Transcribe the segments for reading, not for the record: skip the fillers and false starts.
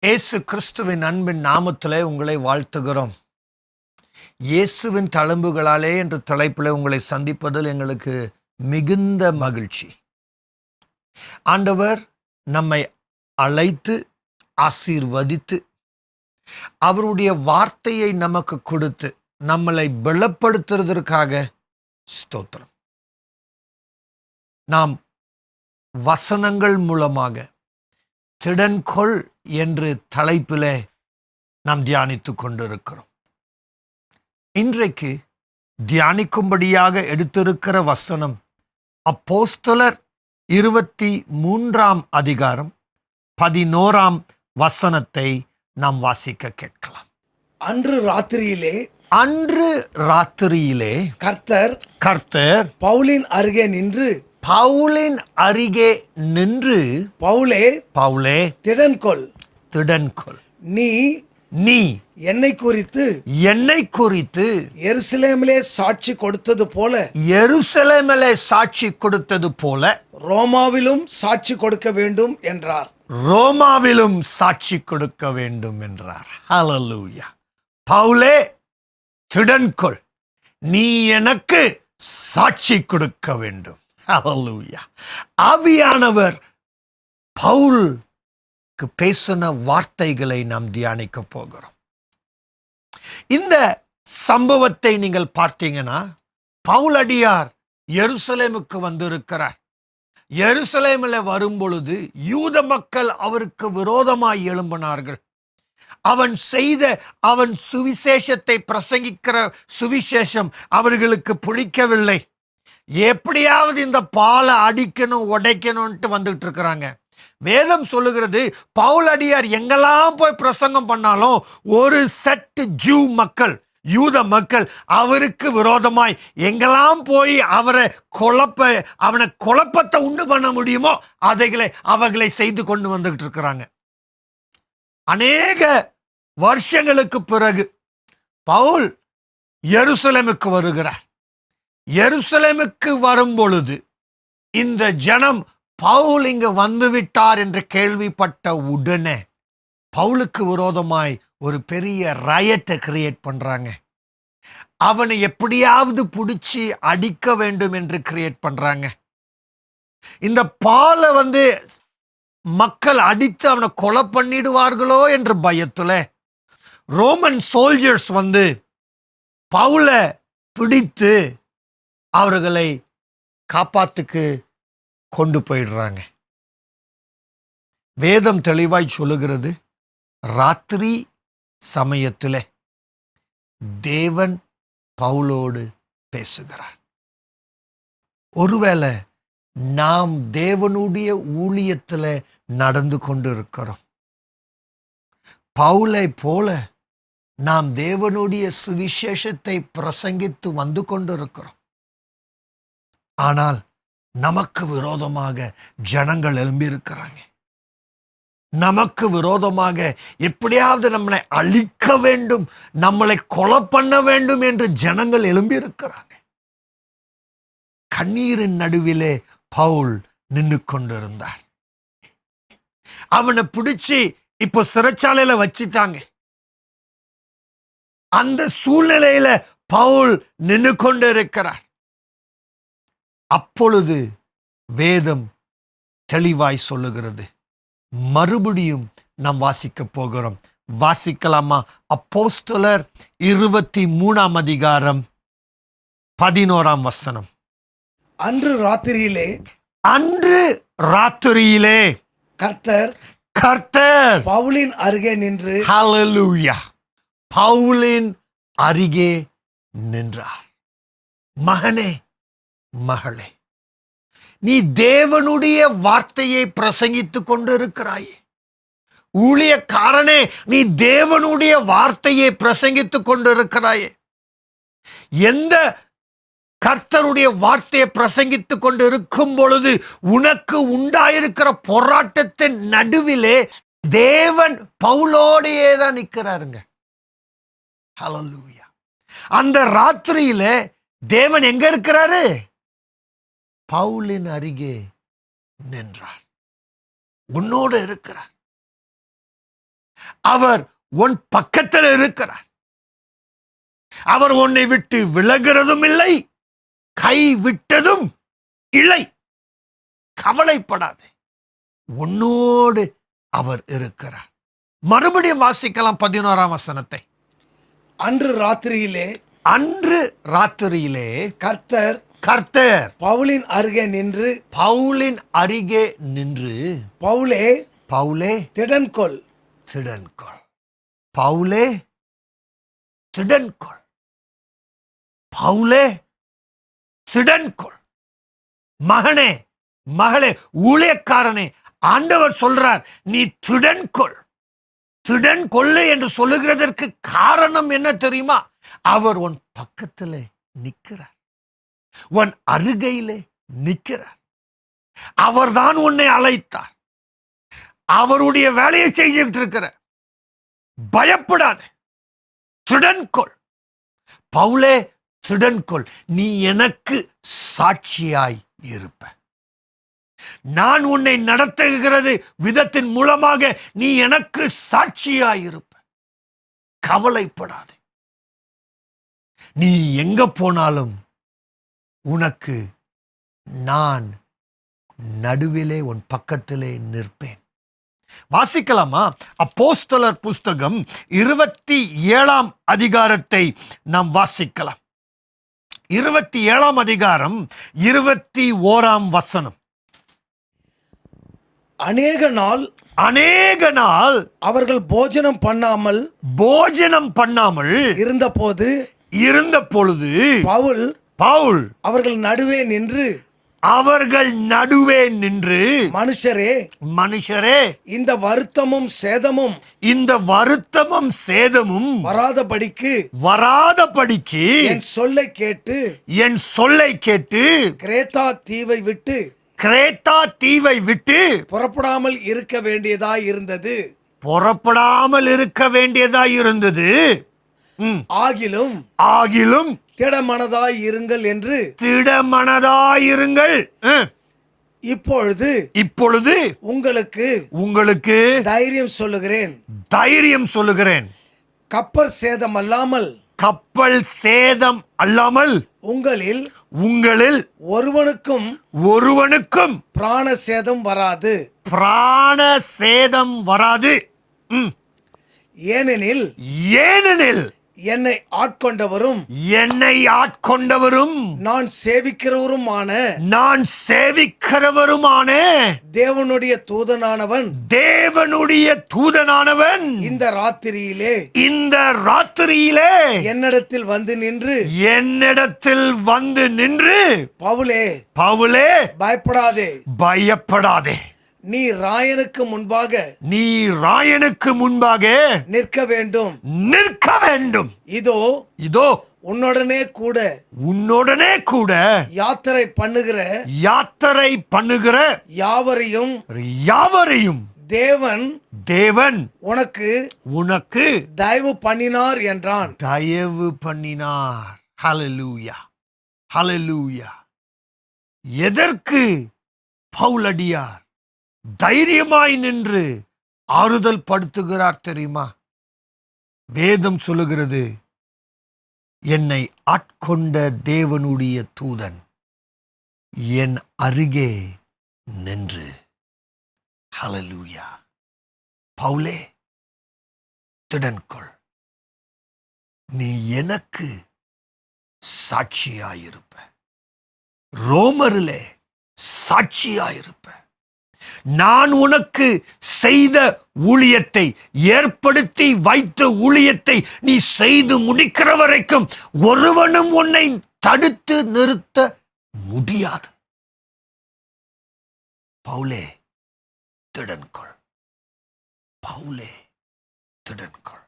இயேசு கிறிஸ்துவின் அன்பின் நாமத்திலே உங்களை வாழ்த்துகிறோம். இயேசுவின் தழும்புகளாலே என்ற தலைப்பில் உங்களை சந்திப்பதில் எங்களுக்கு மிகுந்த மகிழ்ச்சி. ஆண்டவர் நம்மை அழைத்து ஆசீர்வதித்து அவருடைய வார்த்தையை நமக்கு கொடுத்து நம்மளை பலப்படுத்துவதற்காக ஸ்தோத்திரம். நாம் வசனங்கள் மூலமாக திடன்கொள் என்று தலைப்பிலே நாம் தியானித்துக் கொண்டிருக்கிறோம். இன்றைக்கு தியானிக்கும்படியாக எடுத்திருக்கிற வசனம் அப்போஸ்தலர் 23 அதிகாரம் 11 வசனத்தை நாம் வாசிக்க கேட்கலாம். அன்று ராத்திரியிலே கர்த்தர் பவுலின் அருகே நின்று பவுலே திடன்கொள், நீ என்னை குறித்து எருசலேமிலே சாட்சி கொடுத்தது போல ரோமாவிலும் சாட்சி கொடுக்க வேண்டும் என்றார். ஹல்லேலூயா. பவுலே திடன்கொள், நீ எனக்கு சாட்சி கொடுக்க வேண்டும். ஹல்லேலூயா. ஆவியானவர் பவுலுக்கு பேசின வார்த்தைகளை நாம் தியானிக்க போகிறோம். இந்த சம்பவத்தை நீங்கள் பார்த்தீங்கன்னா, பவுலடியார் எருசலேமுக்கு வந்திருக்கிறார். எருசலேமில் வரும் பொழுது யூத மக்கள் அவருக்கு விரோதமாய் எழும்பினார்கள். அவன் சுவிசேஷத்தை பிரசங்கிக்கிற சுவிசேஷம் அவர்களுக்கு பிடிக்கவில்லை. எப்படியாவது இந்த பாலை அடிக்கணும், உடைக்கணும்ட்டு வந்துட்டு இருக்கிறாங்க. வேதம் சொல்லுகிறது, பவுலடியார் எங்கெல்லாம் போய் பிரசங்கம் பண்ணாலும் ஒரு செட் ஜூ மக்கள், யூத மக்கள் அவருக்கு விரோதமாய் எங்கெல்லாம் போய் அவனை குழப்பத்தை உண்டு பண்ண முடியுமோ அவர்களை செய்து கொண்டு வந்துகிட்டு இருக்கிறாங்க. அநேக வருஷங்களுக்கு பிறகு பவுல் எருசலேமுக்கு வருகிறார். எருசலேமுக்கு வரும் பொழுது இந்த ஜனம் பவுல் இங்கு வந்துவிட்டார் என்று கேள்விப்பட்ட உடனே பவுலுக்கு விரோதமாய் ஒரு பெரிய ரயட்டை கிரியேட் பண்றாங்க. அவனை எப்படியாவது பிடிச்சி அடிக்க வேண்டும் என்று கிரியேட் பண்றாங்க. இந்த பாலை மக்கள் அடித்து அவனை கொலை பண்ணிடுவார்களோ என்ற பயத்துல ரோமன் சோல்ஜர்ஸ் பவுலை பிடித்து அவர்களை காப்பாத்துக்கு கொண்டு போயிடுறாங்க. வேதம் தெளிவாய் சொல்லுகிறது, ராத்திரி சமயத்தில் தேவன் பவுலோடு பேசுகிறார். ஒருவேளை நாம் தேவனுடைய ஊழியத்தில் நடந்து கொண்டு இருக்கிறோம். பவுலை போல நாம் தேவனுடைய சுவிசேஷத்தை பிரசங்கித்து வந்து கொண்டிருக்கிறோம். ஆனால் நமக்கு விரோதமாக ஜனங்கள் எழும்பியிருக்கிறாங்க. நமக்கு விரோதமாக எப்படியாவது நம்மளை அழிக்க வேண்டும், நம்மளை கொலை பண்ண வேண்டும் என்று ஜனங்கள் எழும்பியிருக்கிறாங்க. கண்ணீரின் நடுவிலே பவுல் நின்று கொண்டிருந்தார். அவனை பிடிச்சி இப்போ சிறைச்சாலையில வச்சிட்டாங்க. அந்த சூழ்நிலையில பவுல் நின்று கொண்டு இருக்கிறார். அப்பொழுது வேதம் தெளிவாய் சொல்லுகிறது. மறுபடியும் நாம் வாசிக்க போகிறோம். வாசிக்கலாமா? அப்போஸ்தலர் 23 அதிகாரம் 11 வசனம். அன்று ராத்திரியிலே கர்த்தர் பவுலின் அருகே நின்று, ஹல்லேலூயா, பவுலின் அருகே நின்றார். மகனே, மகளே, நீ தேவனுடைய வார்த்தையை பிரசங்கித்துக் கொண்டு இருக்கிறாயே. ஊழியக்காரனே, நீ தேவனுடைய வார்த்தையை பிரசங்கித்துக் கொண்டு இருக்கிறாயே. எந்த கர்த்தருடைய வார்த்தையை பிரசங்கித்துக் கொண்டு இருக்கும் பொழுது உனக்கு உண்டாயிருக்கிற போராட்டத்தின் நடுவிலே தேவன் பவுலோடையே தான் நிற்கிறாருங்க. ஹல்லேலூயா. அந்த ராத்திரியில தேவன் எங்க இருக்கிறாரு? பவுலின் அருகே நின்றார். உன்னோடு இருக்கிறார். அவர் உன் பக்கத்தில் இருக்கிறார். அவர் உன்னை விட்டு விலகிறதும் இல்லை, கை விட்டதும் இல்லை. கவலைப்படாதே, உன்னோடு அவர் இருக்கிறார். மறுபடியும் வாசிக்கலாம் 11ஆம் வசனத்தை. அன்று ராத்திரியிலே கர்த்தர் பவுலின் அருகே நின்று பவுலே திடன்கொள், பவுலே திடன்கொள், பவுலே திடன்கொள். மகனே, மகளே, ஊழியக்காரனே, ஆண்டவர் சொல்றார், நீ திடன்கொள். திடன்கொள்ளு என்று சொல்லுகிறதற்கு காரணம் என்ன தெரியுமா? அவர் உன் பக்கத்திலே நிற்கிறார், உன் அருகையிலே நிற்கிறார். அவர்தான் உன்னை அழைத்தார், அவருடைய வேலையை செய்துட்டு இருக்கிற. பயப்படாதே, திடன்கொள். பவுலே திடன்கொள், நீ எனக்கு சாட்சியாய் இருப்ப. நான் உன்னை நடத்துகிறது விதத்தின் மூலமாக நீ எனக்கு சாட்சியாய் இருப்ப. கவலைப்படாதே, நீ எங்க போனாலும் உனக்கு நான் நடுவிலே உன் பக்கத்திலே நிற்பேன். வாசிக்கலாமா? அப்போஸ்தலர் புஸ்தகம் 27ஆம் அதிகாரத்தை நாம் வாசிக்கலாம். 27ஆம் அதிகாரம் 21ஆம் வசனம். அநேக நாள் அவர்கள் போஜனம் பண்ணாமல் இருந்த பொழுது பவுல் அவர்கள் நடுவே நின்று மனுஷரே, இந்த வருத்தமும் சேதமும் வராதபடிக்கு என் சொல்லை கேட்டு கிரேத்தா தீவை விட்டு புறப்படாமல் இருக்க வேண்டியதாய் இருந்தது. ஆகிலும் திடமனதாய் இருங்கள். இப்பொழுது உங்களுக்கு தைரியம் சொல்லுகிறேன். கப்பல் சேதம் அல்லாமல் உங்களில் ஒருவனுக்கும் பிராண சேதம் வராது. ஏனெனில் என்னை ஆட்கொண்டவரும் நான் சேவிக்கிறவருமான தேவனுடைய தூதனானவன் இந்த ராத்திரியிலே என்னிடத்தில் வந்து நின்று பவுலே பயப்படாதே, நீ ராயனுக்கு முன்பாக நிற்க வேண்டும். இதோ உன்னுடனே கூட யாத்திரை பண்ணுகிற யாவரையும் தேவன் உனக்கு தயவு பண்ணினார் என்றான். ஹல்லேலூயா, ஹல்லேலூயா. எதற்கு பவுலடியார் தைரியமாய் நின்று ஆறுதல் படுத்துகிறார் தெரியுமா? வேதம் சொல்லுகிறது, என்னை ஆட்கொண்ட தேவனுடைய தூதன் என் அருகே நின்று. ஹல்லேலூயா. பவுலே திடன்கொள், நீ எனக்கு சாட்சியாயிருப்ப, ரோமரிலே சாட்சியாயிருப்ப. நான் உனக்கு செய்த ஊழியத்தை, ஏற்படுத்தி வைத்த ஊழியத்தை நீ செய்து முடிக்கிற வரைக்கும் ஒருவனும் உன்னை தடுத்து நிறுத்த முடியாது. பவுலே திடன்கொள், பவுலே திடன்கொள்.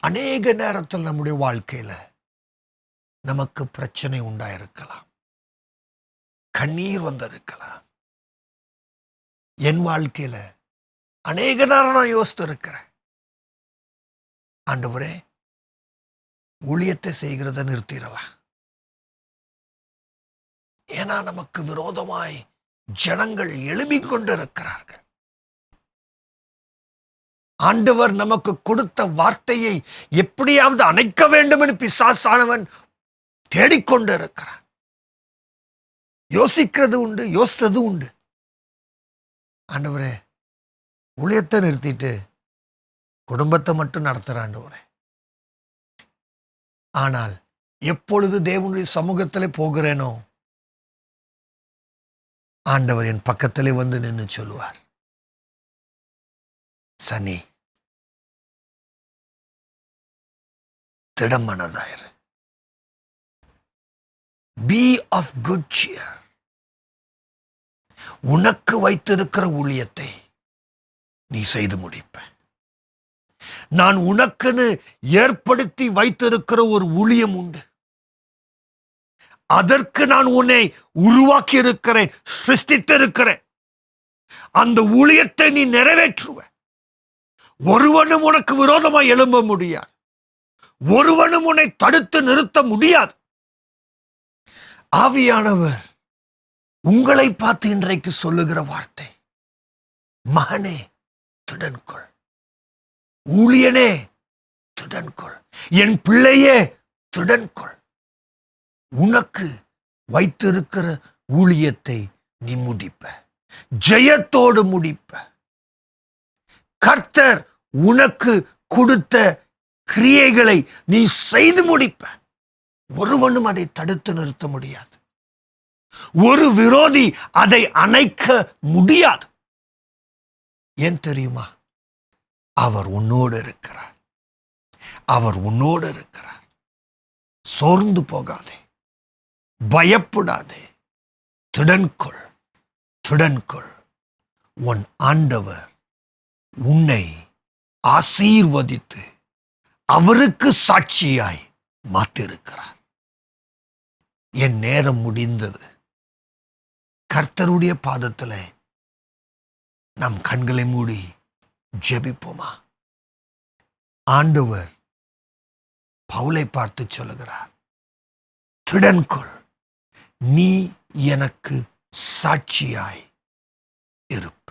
அநேக நேரத்தில் நம்முடைய வாழ்க்கையில நமக்கு பிரச்சனை உண்டாயிருக்கலாம், கண்ணீர் வந்திருக்கலாம். என் வாழ்க்கையில அநேக நேரம் நான் யோசித்து இருக்கிறேன், ஆண்டவரே ஊழியத்தை செய்கிறத நிறுத்திடலாம். ஏன்னா நமக்கு விரோதமாய் ஜனங்கள் எழும்பிக் கொண்டு இருக்கிறார்கள். ஆண்டவர் நமக்கு கொடுத்த வார்த்தையை எப்படியாவது அணைக்க வேண்டும் என்று பிசாசானவன் தேடிக்கொண்டு இருக்கிறான். யோசிக்கிறது உண்டு, யோசித்தது உண்டு. ஆண்டவரே, ஊழியத்தை நிறுத்திட்டு குடும்பத்தை மட்டும் நடத்துற ஆண்டவரே. ஆனால் எப்பொழுது தேவனுடைய சமூகத்திலே போகிறேனோ ஆண்டவர் என் பக்கத்திலே வந்து நின்று சொல்லுவார், சனி, திடமனதாயிரு, பி ஆஃப் குட் சியர். உனக்கு வைத்திருக்கிற ஊழியத்தை நீ செய்து முடிப்ப. நான் உனக்குன்னு ஏற்படுத்தி வைத்திருக்கிற ஒரு ஊழியம் உண்டு. அதற்கு நான் உன்னை உருவாக்கி இருக்கிறேன், சிருஷ்டித்திருக்கிறேன். அந்த ஊழியத்தை நீ நிறைவேற்றுவ. ஒருவனும் உனக்கு விரோதமாய் எழும்ப முடியாது. ஒருவனும் உன்னை தடுத்து நிறுத்த முடியாது. ஆவியானவர் உங்களை பார்த்து இன்றைக்கு சொல்லுகிற வார்த்தை, மகனே திடன்கொள், ஊழியனே திடன்கொள், என் பிள்ளையே திடன்கொள். உனக்கு வைத்திருக்கிற ஊழியத்தை நீ முடிப்ப, ஜெயத்தோடு முடிப்ப. கர்த்தர் உனக்கு கொடுத்த கிரியைகளை நீ செய்து முடிப்ப. ஒருவனும் அதை தடுத்து நிறுத்த முடியாது. ஒரு விரோதி அதை அணைக்க முடியாது. ஏன் தெரியுமா? அவர் உன்னோடு இருக்கிறார். அவர் உன்னோடு இருக்கிறார். சோர்ந்து போகாதே, பயப்படாதே, திடன்கொள், திடன்கொள். உன் ஆண்டவர் உன்னை ஆசீர்வதித்து அவருக்கு சாட்சியாய் மாத்திருக்கிறார். என் நேரம் முடிந்தது. கர்த்தருடைய பாதத்தில் நம் கண்களை மூடி ஜெபிப்போமா? ஆண்டவர் பவுலை பார்த்து சொல்லுகிறார், திடன்கொள், நீ எனக்கு சாட்சியாய் இருப்ப.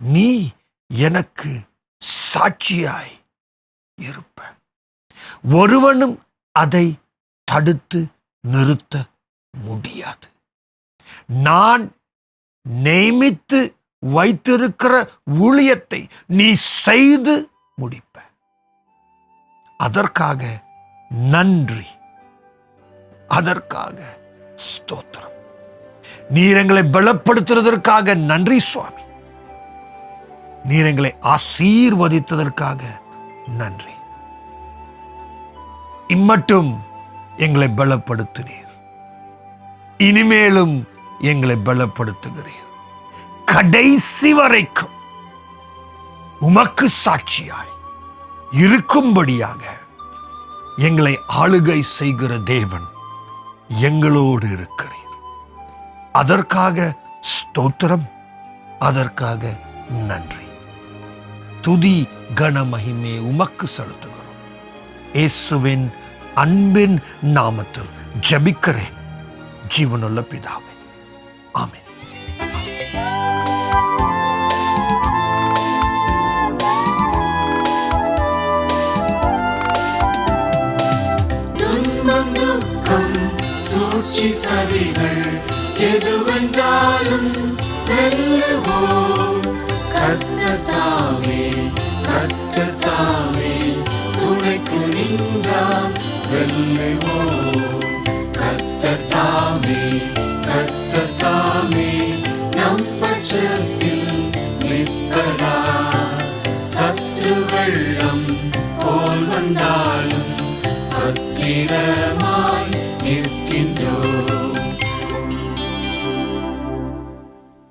நீ எனக்கு சாட்சியாய் இருப்ப. ஒருவனும் அதை தடுத்து நிறுத்த முடியாது. நான் நியமித்து வைத்திருக்கிற ஊழியத்தை நீ செய்து முடிப்ப. அதற்காக நன்றி, அதற்காக ஸ்தோத்திரம். நீர் எங்களை பலப்படுத்துவதற்காக நன்றி சுவாமி. நீர் எங்களை ஆசீர்வதித்ததற்காக நன்றி. இம்மட்டும் எங்களை பலப்படுத்தினீர், இனிமேலும் எங்களை பலப்படுத்துகிறீர். கடைசி வரைக்கும் உமக்கு சாட்சியாய் இருக்கும்படியாக எங்களை ஆளுகை செய்கிற தேவன் எங்களோடு இருக்கிறீர். அதற்காக ஸ்தோத்திரம், அதற்காக நன்றி. துதி கன மகிமை உமக்கு செலுத்துகிறோம். இயேசுவின் அன்பின் நாமத்தில் ஜெபிக்கிறேன் ஜீவனுள்ள பிதாவே, ஆமென். துன்பம் துக்கம் சூழ்ச்சி சதிகள் எதுவென்றாலும் வெல்லுவோம். கர்த்தர் தாமே, கர்த்தர் தாமே துணைக்கு நின்றால் வெல்லுவோம். கர்த்தர் தாமே, கர்த்தர் தாமே நம் பட்சத்தில் நிற்பதால் சத்ரு வெள்ளம் போல் வந்தாலும் பத்திரமா